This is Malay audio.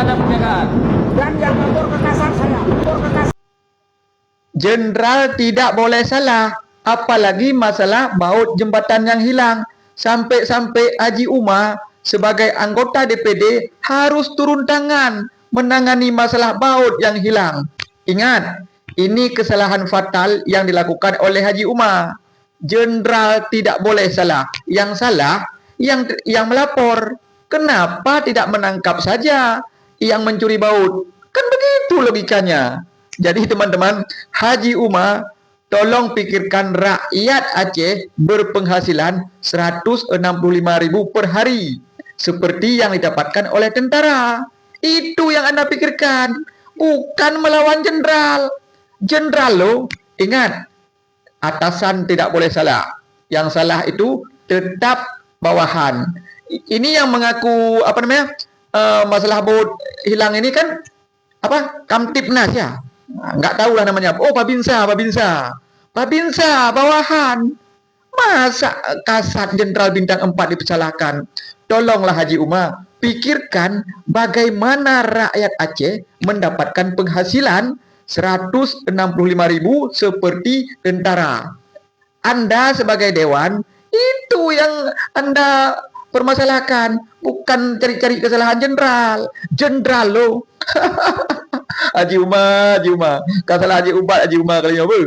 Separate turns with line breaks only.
ada penjagaan.
Dan yang lapor ke kasar saya, lapor ke kasar.
Jenderal tidak boleh salah, apalagi masalah baut jembatan yang hilang. Sampai-sampai Haji Umar sebagai anggota DPD harus turun tangan menangani masalah baut yang hilang. Ingat, ini kesalahan fatal yang dilakukan oleh Haji Umar. Jenderal tidak boleh salah. Yang salah yang melapor. Kenapa tidak menangkap saja yang mencuri baut? Kan begitu logikanya. Jadi teman-teman, Haji Umar, tolong pikirkan rakyat Aceh berpenghasilan 165.000 per hari. Seperti yang didapatkan oleh tentara. Itu yang Anda pikirkan. Bukan melawan jenderal. Jenderal loh, ingat, atasan tidak boleh salah. Yang salah itu tetap bawahan. Ini yang mengaku masalah baut hilang ini kan Kamtipnas ya. Nggak tahu lah namanya. Oh, Babinsa bawahan. Masa Kasat Jenderal Bintang 4 dipersalahkan? Tolonglah Haji Umar, pikirkan bagaimana rakyat Aceh mendapatkan penghasilan 165.000 seperti tentara. Anda sebagai dewan, itu yang Anda permasalahkan, bukan cari-cari kesalahan jenderal. Jenderal loh. Haji Umar, Haji Umar. Kasalah Haji Umar kali ini apa?